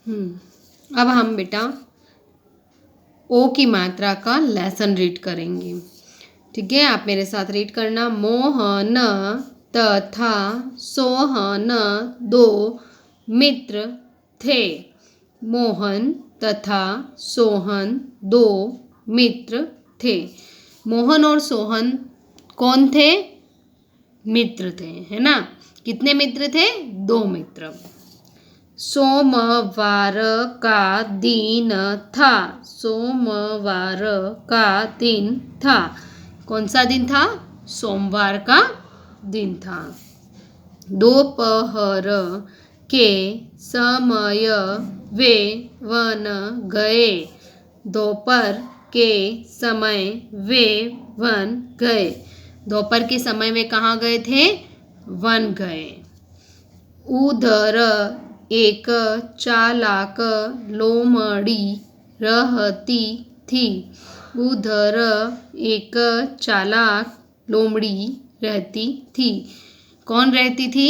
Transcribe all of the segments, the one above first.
अब हम बेटा ओ की मात्रा का लेसन रीड करेंगे। ठीक है, आप मेरे साथ रीड करना। मोहन तथा सोहन दो मित्र थे। मोहन तथा सोहन दो मित्र थे। मोहन और सोहन कौन थे? मित्र थे, है ना। कितने मित्र थे? 2 मित्र। सोमवार का दिन था। सोमवार का दिन था। कौन सा दिन था? सोमवार का दिन था। दोपहर के समय वे वन गए। दोपहर के समय वे वन गए। दोपहर के समय वे कहाँ गए थे? वन गए। उधर एक चालाक लोमड़ी रहती थी। उधर एक चालाक लोमड़ी रहती थी। कौन रहती थी?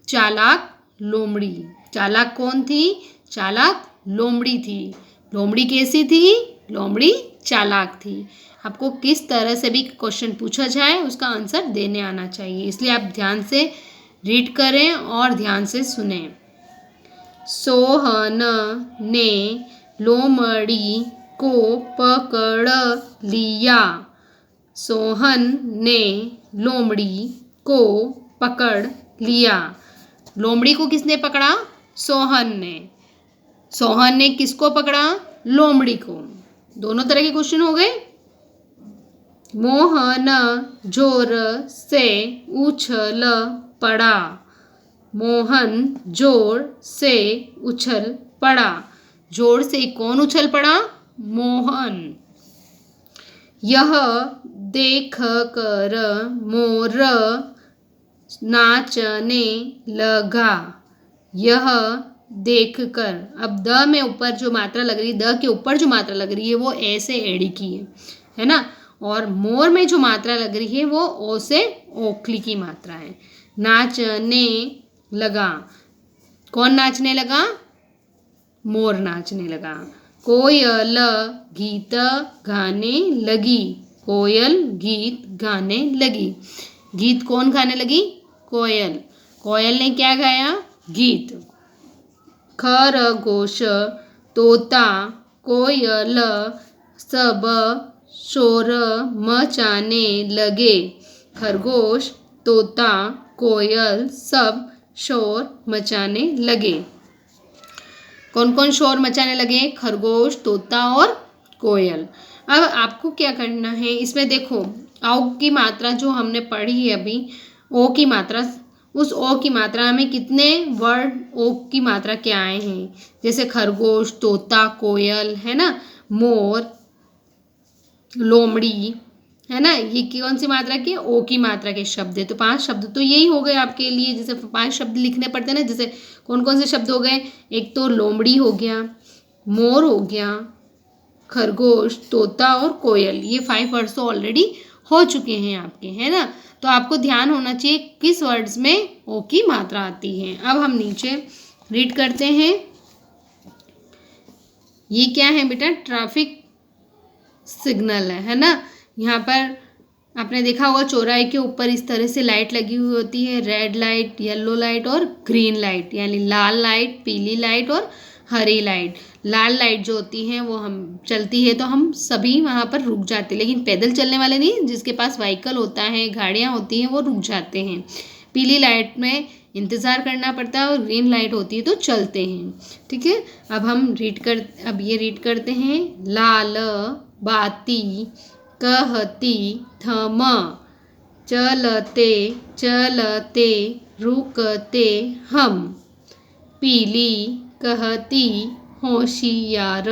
चालाक लोमड़ी। चालाक कौन थी? चालाक लोमड़ी थी। लोमड़ी कैसी थी? लोमड़ी चालाक थी। आपको किस तरह से भी क्वेश्चन पूछा जाए उसका आंसर देने आना चाहिए, इसलिए आप ध्यान से रीड करें और ध्यान से सुने। सोहन ने लोमड़ी को पकड़ लिया। सोहन ने लोमड़ी को पकड़ लिया। लोमड़ी को किसने पकड़ा? सोहन ने। सोहन ने किसको पकड़ा? लोमड़ी को। दोनों तरह के क्वेश्चन हो गए। मोहन जोर से उछल पड़ा। मोहन जोर से उछल पड़ा। जोर से कौन उछल पड़ा? मोहन। यह देख कर मोर नाचने लगा। यह देख कर, अब द में ऊपर जो मात्रा लग रही है, द के ऊपर जो मात्रा लग रही है वो ए से एड़ी की है ना। और मोर में जो मात्रा लग रही है वो ओ से ओखली की मात्रा है। नाचने लगा। कौन नाचने लगा? मोर नाचने लगा। कोयल गीत गाने लगी। कोयल गीत गाने लगी। गीत कौन गाने लगी? कोयल। कोयल ने क्या गाया? गीत। खरगोश, तोता, कोयल सब शोर मचाने लगे। खरगोश, तोता, कोयल सब शोर मचाने लगे। कौन कौन शोर मचाने लगे? खरगोश, तोता और कोयल। अब आपको क्या करना है इसमें, देखो औ की मात्रा जो हमने पढ़ी है अभी, ओ की मात्रा, उस ओ की मात्रा में कितने वर्ड ओ की मात्रा के आए हैं? जैसे खरगोश, तोता, कोयल, है ना, मोर, लोमड़ी, है ना। ये कौन सी मात्रा के? ओ की मात्रा के शब्द है। तो 5 शब्द तो यही हो गए आपके लिए। जैसे 5 शब्द लिखने पड़ते हैं ना, जैसे कौन कौन से शब्द हो गए? एक तो लोमड़ी हो गया, मोर हो गया, खरगोश, तोता और कोयल। ये 5 वर्ड्स तो ऑलरेडी हो चुके हैं आपके, है ना। तो आपको ध्यान होना चाहिए किस वर्ड्स में ओ की मात्रा आती है। अब हम नीचे रीड करते हैं। ये क्या है बेटा? ट्रैफिक सिग्नल है ना। यहाँ पर आपने देखा होगा चौराहे के ऊपर इस तरह से लाइट लगी हुई होती है, रेड लाइट, येलो लाइट और ग्रीन लाइट, यानी लाल लाइट, पीली लाइट और हरी लाइट। लाल लाइट जो होती है वो हम चलती है तो हम सभी वहाँ पर रुक जाते हैं, लेकिन पैदल चलने वाले नहीं, जिसके पास व्हीकल होता है, गाड़ियाँ होती हैं, वो रुक जाते हैं। पीली लाइट में इंतज़ार करना पड़ता है और ग्रीन लाइट होती है तो चलते हैं। ठीक है, अब ये रीड करते हैं। लाल बाती कहती थम, चलते चलते रुकते हम। पीली कहती होशियार,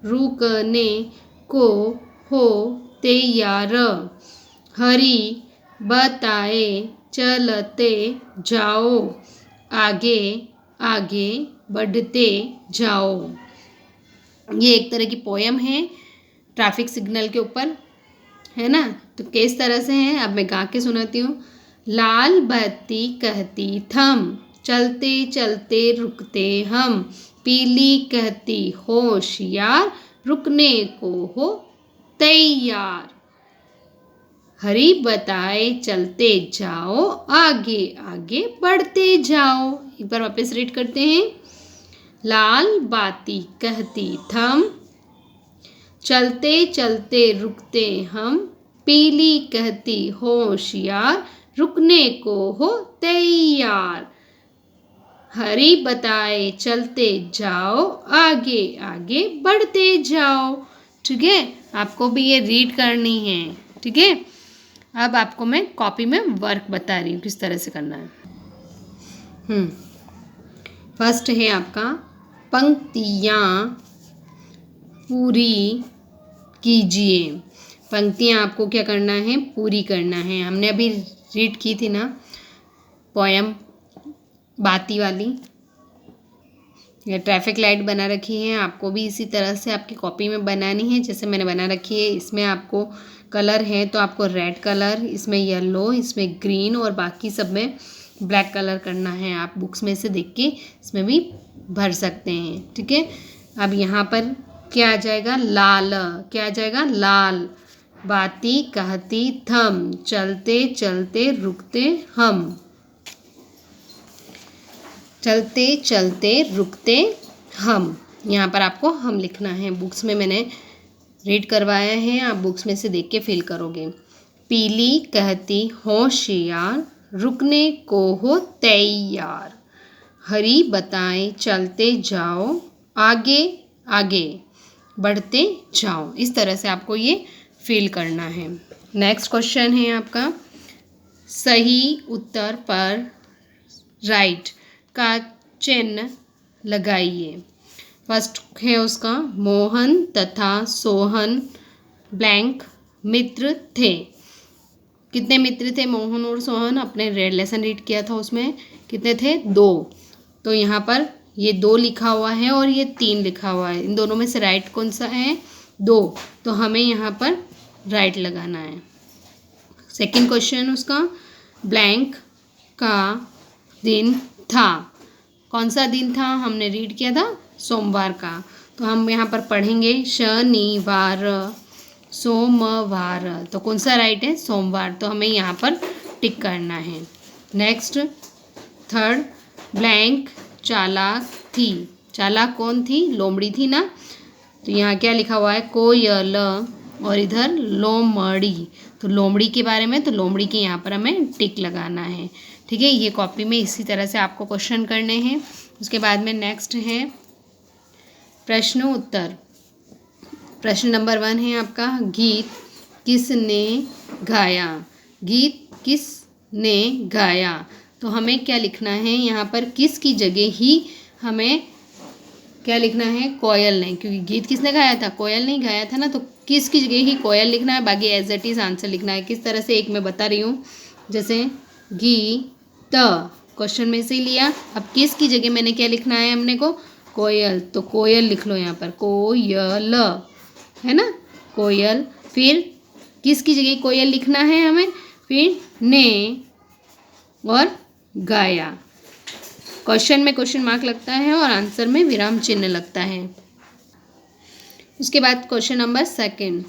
रुकने को हो तैयार। हरी बताए चलते जाओ, आगे आगे बढ़ते जाओ। ये एक तरह की पोयम है ट्रैफिक सिग्नल के ऊपर, है ना। तो किस तरह से है अब मैं गा के सुनाती हूँ। लाल बत्ती कहती थम, चलते चलते रुकते हम। पीली कहती होशियार, रुकने को हो तैयार। हरी बताए चलते जाओ, आगे आगे बढ़ते जाओ। एक बार वापस रीड करते हैं। लाल बाती कहती थम, चलते चलते रुकते हम। पीली कहती होशियार, रुकने को हो तैयार। हरी बताए चलते जाओ, आगे आगे बढ़ते जाओ। ठीक है, आपको भी ये रीड करनी है। ठीक है, अब आपको मैं कॉपी में वर्क बता रही हूँ किस तरह से करना है। फर्स्ट है आपका पंक्तियाँ पूरी कीजिए। पंक्तियाँ आपको क्या करना है, पूरी करना है। हमने अभी रीड की थी ना पोयम बाती वाली। ये ट्रैफिक लाइट बना रखी है, आपको भी इसी तरह से आपकी कॉपी में बनानी है जैसे मैंने बना रखी है। इसमें आपको कलर है तो आपको रेड कलर, इसमें येलो, इसमें ग्रीन और बाकी सब में ब्लैक कलर करना है। आप बुक्स में से देख के इसमें भी भर सकते हैं। ठीक है, अब यहाँ पर क्या आ जाएगा, लाल। क्या आ जाएगा, लाल बाती कहती थम, चलते चलते रुकते हम। चलते चलते रुकते हम, यहाँ पर आपको हम लिखना है। बुक्स में मैंने रीड करवाया है, आप बुक्स में से देख के फिल करोगे। पीली कहती होशियार, रुकने को हो तैयार। हरी बताए चलते जाओ, आगे आगे बढ़ते जाओ। इस तरह से आपको ये फिल करना है। नेक्स्ट क्वेश्चन है आपका, सही उत्तर पर राइट का चिन्ह लगाइए। फर्स्ट है उसका, मोहन तथा सोहन ब्लैंक मित्र थे। कितने मित्र थे मोहन और सोहन? अपने रेड लेसन रीड किया था उसमें कितने थे, 2। तो यहाँ पर ये 2 लिखा हुआ है और ये 3 लिखा हुआ है। इन दोनों में से राइट कौन सा है, 2। तो हमें यहाँ पर राइट लगाना है। सेकंड क्वेश्चन उसका, ब्लैंक का दिन था। कौन सा दिन था? हमने रीड किया था सोमवार का। तो हम यहाँ पर पढ़ेंगे शनिवार, सोमवार। तो कौन सा राइट है, सोमवार। तो हमें यहाँ पर टिक करना है। नेक्स्ट थर्ड, ब्लैंक चालाक थी। चालाक कौन थी? लोमड़ी थी ना। तो यहाँ क्या लिखा हुआ है, कोयल और इधर लोमड़ी। तो लोमड़ी के बारे में, तो लोमड़ी के यहाँ पर हमें टिक लगाना है। ठीक है, ये कॉपी में इसी तरह से आपको क्वेश्चन करने हैं। उसके बाद में नेक्स्ट है प्रश्न उत्तर। प्रश्न नंबर 1 है आपका, गीत किसने गाया। गीत किसने गाया। तो हमें क्या लिखना है यहाँ पर, किस की जगह ही हमें क्या लिखना है, कोयल ने। क्योंकि गीत किसने गाया था, कोयल ने गाया था ना। तो किस की जगह ही कोयल लिखना है, बाकी एज इट इज़ आंसर लिखना है। किस तरह से, एक मैं बता रही हूँ। जैसे गीत क्वेश्चन में से लिया, अब किस की जगह मैंने क्या लिखना है हमने को, कोयल। तो कोयल लिख लो यहाँ पर, कोयल है ना, कोयल। फिर किस की जगह कोयल लिखना है हमें, फिर ने और गाया। क्वेश्चन में क्वेश्चन मार्क लगता है और आंसर में विराम चिन्ह लगता है। उसके बाद क्वेश्चन नंबर 2,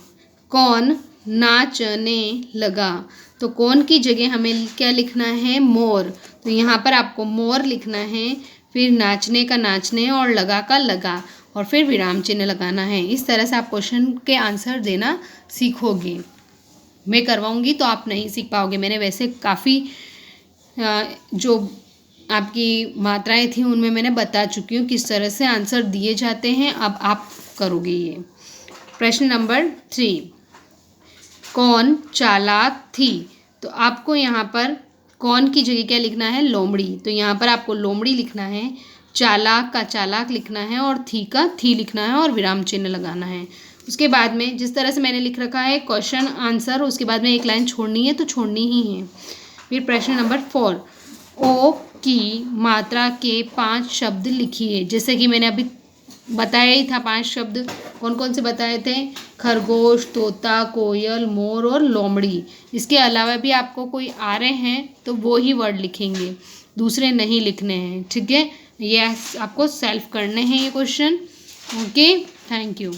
कौन नाचने लगा। तो कौन की जगह हमें क्या लिखना है, मोर। तो यहाँ पर आपको मोर लिखना है, फिर नाचने का नाचने और लगा का लगा और फिर विराम चिन्ह लगाना है। इस तरह से आप क्वेश्चन के आंसर देना सीखोगे। मैं करवाऊँगी तो आप नहीं सीख पाओगे। मैंने वैसे काफ़ी जो आपकी मात्राएं थी उनमें मैंने बता चुकी हूँ किस तरह से आंसर दिए जाते हैं। अब आप करोगे ये। प्रश्न नंबर 3, कौन चालाक थी। तो आपको यहाँ पर कौन की जगह क्या लिखना है, लोमड़ी। तो यहाँ पर आपको लोमड़ी लिखना है, चालाक का चालाक लिखना है और थी का थी लिखना है और विराम चिन्ह लगाना है। उसके बाद में जिस तरह से मैंने लिख रखा है क्वेश्चन आंसर, उसके बाद में एक लाइन छोड़नी है तो छोड़नी ही है। फिर प्रश्न नंबर 4, ओ की मात्रा के 5 शब्द लिखिए। जैसे कि मैंने अभी बताया ही था 5 शब्द। कौन कौन से बताए थे, खरगोश, तोता, कोयल, मोर और लोमड़ी। इसके अलावा भी आपको कोई आ रहे हैं तो वो ही वर्ड लिखेंगे, दूसरे नहीं लिखने हैं। ठीक है, ये आपको सेल्फ करने हैं ये क्वेश्चन। Okay, thank you.